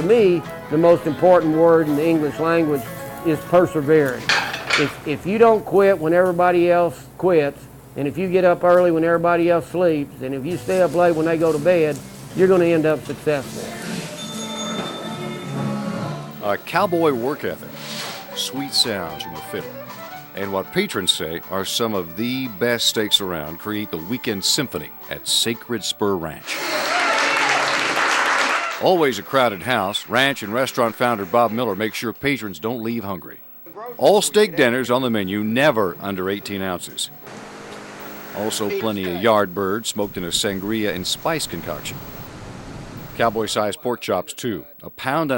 me, the most important word in the English language is persevering. If you don't quit when everybody else quits, and if you get up early when everybody else sleeps, and if you stay up late when they go to bed, you're going to end up successful. A cowboy work ethic, sweet sounds from the fiddle, and what patrons say are some of the best steaks around create the weekend symphony at Sacred Spur Ranch. Always a crowded house, ranch and restaurant founder Bob Miller makes sure patrons don't leave hungry. All steak dinners on the menu, never under 18 ounces. Also plenty of yard bird smoked in a sangria and spice concoction. Cowboy-sized pork chops, too. 1.5 pounds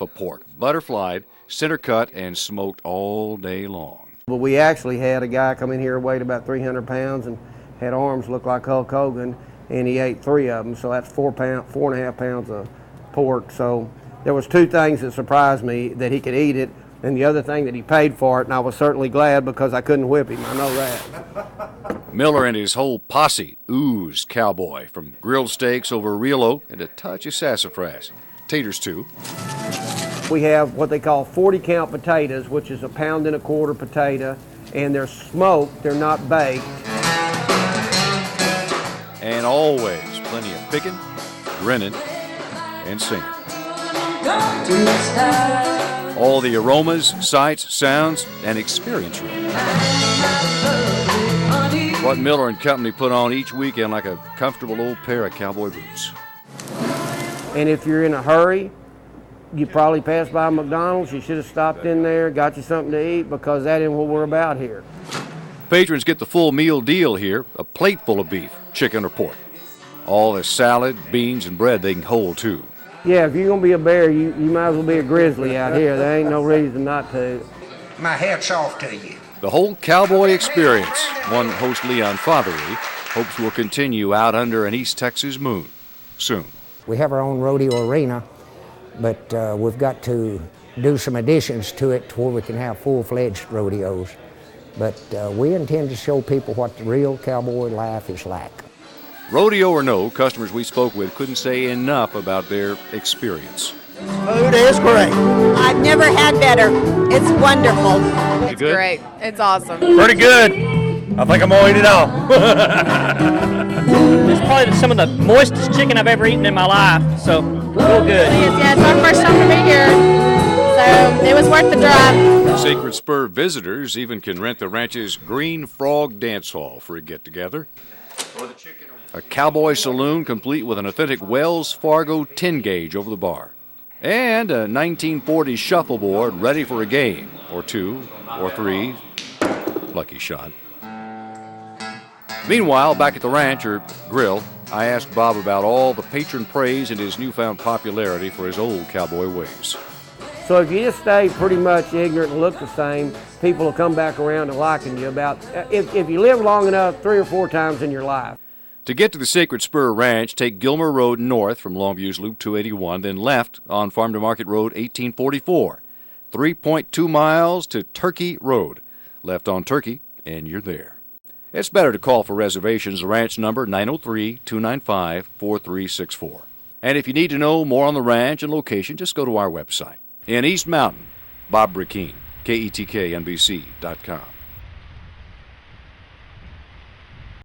of pork, butterflied, center cut, and smoked all day long. But we actually had a guy come in here, weighed about 300 pounds, and had arms look like Hulk Hogan, and he ate 3 of them, so that's 4.5 pounds of pork. So there was 2 things that surprised me, that he could eat it, and the other thing that he paid for it, and I was certainly glad because I couldn't whip him, I know that. Miller and his whole posse oozed cowboy, from grilled steaks over real oak and a touch of sassafras. Taters, too. We have what they call 40-count potatoes, which is 1.25 pound potato, and they're smoked, they're not baked. And always plenty of picking, grinning, and singing. All the aromas, sights, sounds, and experience room. What Miller and Company put on each weekend like a comfortable old pair of cowboy boots. And if you're in a hurry, you probably passed by McDonald's, you should have stopped in there, got you something to eat, because that ain't what we're about here. Patrons get the full meal deal here, a plate full of beef, chicken, or pork. All the salad, beans, and bread they can hold, too. Yeah, if you're going to be a bear, you might as well be a grizzly out here. There ain't no reason not to. My hat's off to you. The whole cowboy experience, one host Leon Fothery hopes will continue out under an East Texas moon soon. We have our own rodeo arena, but we've got to do some additions to it to where we can have full-fledged rodeos. But we intend to show people what the real cowboy life is like. Rodeo or no, customers we spoke with couldn't say enough about their experience. Food is great. I've never had better. It's wonderful. It's good? Great. It's awesome. Pretty good. I think I'm gonna eat it all. It's probably some of the moistest chicken I've ever eaten in my life, so real good. Yeah, it's our first time to be here, so it was worth the drive. Sacred Spur visitors even can rent the ranch's Green Frog Dance Hall for a get-together. A cowboy saloon complete with an authentic Wells Fargo 10-gauge over the bar. And a 1940s shuffleboard ready for a game, or 2, or 3. Lucky shot. Meanwhile, back at the ranch or grill, I asked Bob about all the patron praise and his newfound popularity for his old cowboy ways. So if you just stay pretty much ignorant and look the same, people will come back around to liking you about, if you live long enough, 3 or 4 times in your life. To get to the Sacred Spur Ranch, take Gilmer Road north from Longview's Loop 281, then left on Farm to Market Road 1844. 3.2 miles to Turkey Road. Left on Turkey, and you're there. It's better to call for reservations. The ranch number 903-295-4364. And if you need to know more on the ranch and location, just go to our website. In East Mountain, Bob Brackeen, KETKNBC.com.